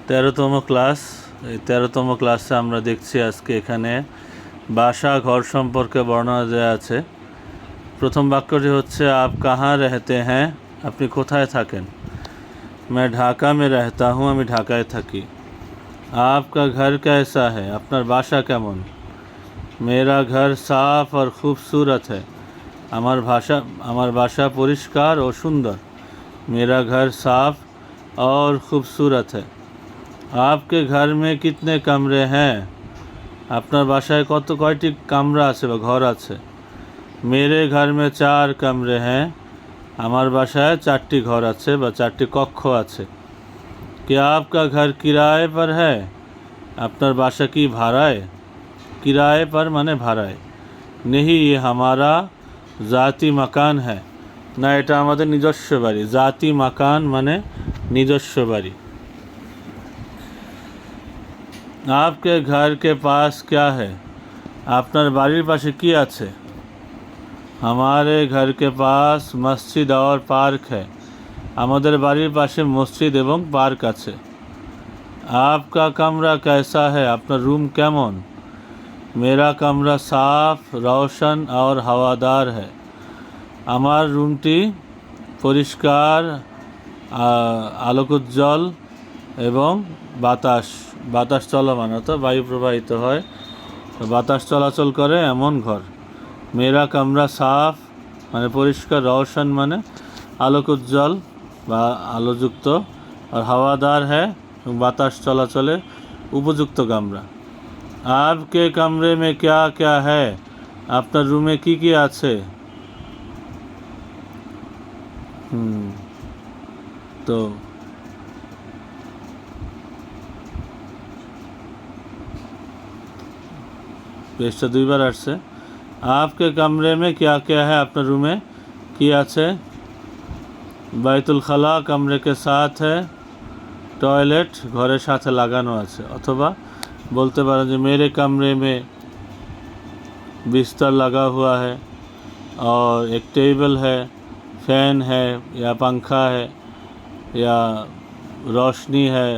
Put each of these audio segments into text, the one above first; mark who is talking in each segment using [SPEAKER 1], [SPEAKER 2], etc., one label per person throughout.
[SPEAKER 1] 13তম class. এই 13তম ক্লাসে আমরা দেখছি আজকে এখানে বাসা ঘর সম্পর্কে বর্ণনা দেওয়া আছে। প্রথম বাক্যটি হচ্ছে আপ কাহাঁ রহতে হ্যাঁ, আপনি কোথায় থাকেন। मैं ঢাকা में रहता हूँ, আমি ঢাকায় থাকি। आपका घर कैसा है, আপনার বাসা কেমন। मेरा घर साफ और खूबसूरत है, আমার বাসা পরিষ্কার ও সুন্দর। मेरा घर साफ और खूबसूरत है। आपके घर में कितने कमरे हैं, আপনার বাসায় কয়টি কামরা আছে বা ঘর আছে। मेरे घर में 4 कमरे हैं, আমার বাসায় 4টি ঘর আছে বা 4টি কক্ষ আছে। क्या आपका घर किराए पर है, আপনার বাসা কি ভাড়ায়। किराए पर মানে ভাড়ায়। नहीं ये हमारा ज़ाती मकान है, না এটা আমাদের নিজস্ব বাড়ি। জাতি মাকান মানে নিজস্ব বাড়ি। आपके घर के पास क्या है, আপনার বাড়ির পাশে কি আছে। हमारे घर के पास मस्जिद और पार्क है, আমাদের বাড়ির পাশে মসজিদ এবং পার্ক আছে। आपका कमरा कैसा है, আপনার রুম কেমন। मेरा कमरा साफ रोशन और हवादार है, আমার রুমটি পরিষ্কার, আলোকোজ্জ্বল এবং বাতাস চলমান, অর্থাৎ বায়ু প্রবাহিত হয়, বাতাস চলাচল করে এমন ঘর। মেরা কামরা সাফ মানে পরিষ্কার, রওশন মানে আলোকোজ্জ্বল বা আলোযুক্ত, আর হাওয়াদার হ্যাঁ বাতাস চলাচলে উপযুক্ত কামরা। आपके कमरे में क्या क्या है, আপনার রুমে কি কি আছে। তো পেজটা দুইবার আসছে। आपके कमरे में क्या क्या है, আপনার রুমে কি আছে। বাইতুল খালা कमरे के साथ है, টয়লেট ঘরের সাথে লাগানো আছে। অথবা बोलते पारें जो मेरे कमरे में बिस्तर लगा हुआ है और एक टेबल है, फैन है या पंखा है या रोशनी है।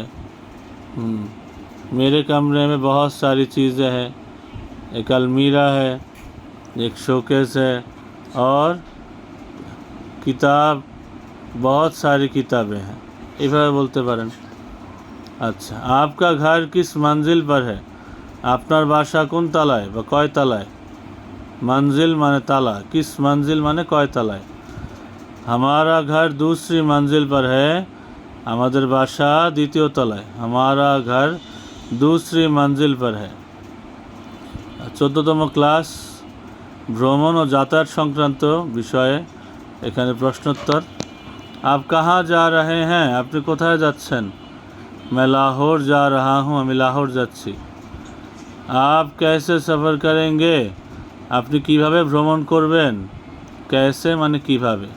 [SPEAKER 1] मेरे कमरे में बहुत सारी चीज़ें हैं, एक अलमीरा है, एक शोकेस है और किताब, बहुत सारी किताबें हैं। এভাবে বলতে পারেন। আচ্ছা, आपका घर किस मंजिल पर है, আপনার বাসা কোন তলায় বা কয় তলায়। मंजिल माने ताला, किस मंजिल माने কয় তলায়। हमारा घर दूसरी मंजिल पर है, আমাদের বাসা দ্বিতীয় তলায়। हमारा घर दूसरी मंजिल पर है। 14তম ক্লাস ভ্রমণ ও যাতায়াত সংক্রান্ত বিষয়ে এখানে প্রশ্নোত্তর। आप कहाँ जा रहे हैं, আপনি কোথায় যাচ্ছেন। मैं लाहौर जा रहा हूँ, আমি লাহোর যাচ্ছি। आप कैसे सफ़र करेंगे, আপনি কিভাবে ভ্রমণ করবেন। कैसे মানে কিভাবে।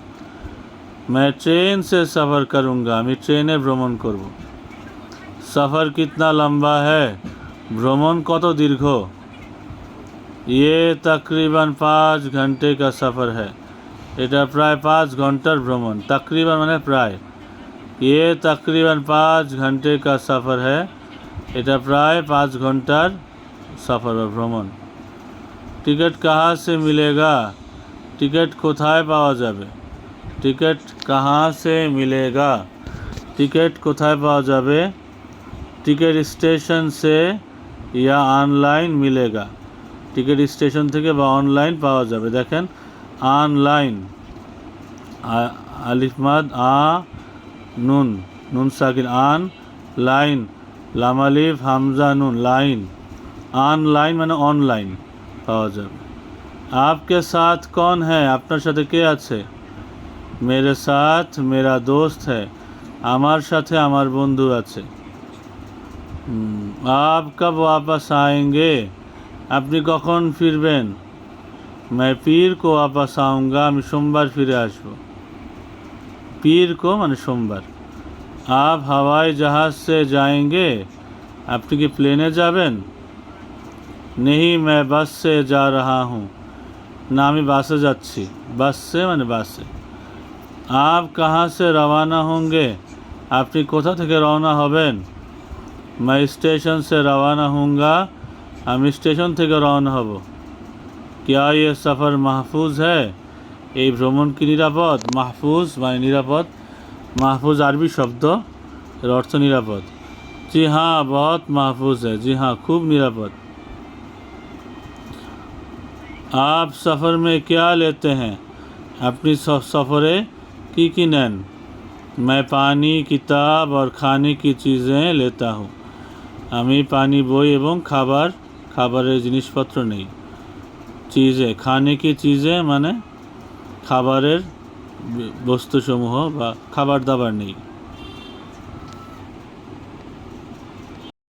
[SPEAKER 1] मैं ट्रेन से सफ़र करूँगा, আমি ট্রেনে ভ্রমণ করব। सफ़र कितना लंबा है, ভ্রমণ কত দীর্ঘ। ये तकरीबन 5 घंटे का सफ़र है, এটা প্রায় 5 ঘন্টার ভ্রমণ। तकरीबन মানে প্রায়। ये तकरीबन 5 घंटे का सफ़र है, এটা প্রায় 5 ঘন্টার সফর বা ভ্রমণ। টিকিট কাহা সে মিলেগা, টিকিট কোথায় পাওয়া যাবে। টিকিট কাহা সে মিলেগা, টিকিট কোথায় পাওয়া যাবে। টিকিট স্টেশন সে ইয়া অনলাইন মিলেগা, টিকিট স্টেশন থেকে বা অনলাইন পাওয়া যাবে। দেখেন অনলাইন, আলিফমাদ আ নুন, নুন সাকিন, আন লাইন, লামালিফ হামজা নুন, লাইন। অনলাইন মানে অনলাইন পাওয়া যাবে। आपके साथ कौन है, আপনার সাথে কে আছে। मेरे साथ मेरा दोस्त है, আমার সাথে আমার বন্ধু আছে। आप कब वापस आएंगे, আপনি কখন ফিরবেন। मैं पीर को वापस आऊँगा, আমি সোমবার ফিরে আসব। पीर को মানে সোমবার। आप हवाई जहाज़ से जाएंगे, আপনি কি প্লেনে যাবেন। नहीं मैं बस से जा रहा हूँ, না আমি বাসে যাচ্ছি। বাস সে মানে বাসে। आप कहाँ से रवाना होंगे, আপনি কোথা থেকে রওনা হবেন। मैं स्टेशन से रवाना होऊंगा আমি স্টেশন থেকে রওনা হব क्या ये सफ़र महफूज है এই ভ্রমণ কি নিরাপদ মাহফুজ মানে নিরাপদ মাহফুজ আরবি শব্দ এর অর্থ নিরাপদ জি হ্যাঁ बहुत महफूज है জি হ্যাঁ খুব নিরাপদ आप सफ़र में क्या लेते हैं अपनी सफ़रे की नेन मैं पानी किताब और खाने की चीज़ें लेता हूँ আমি পানি বই এবং খাবারের জিনিসপত্র নেই চিজে খানে কি চিজে মানে খাবারের বস্তুসমূহ বা খাবার দাবার নেই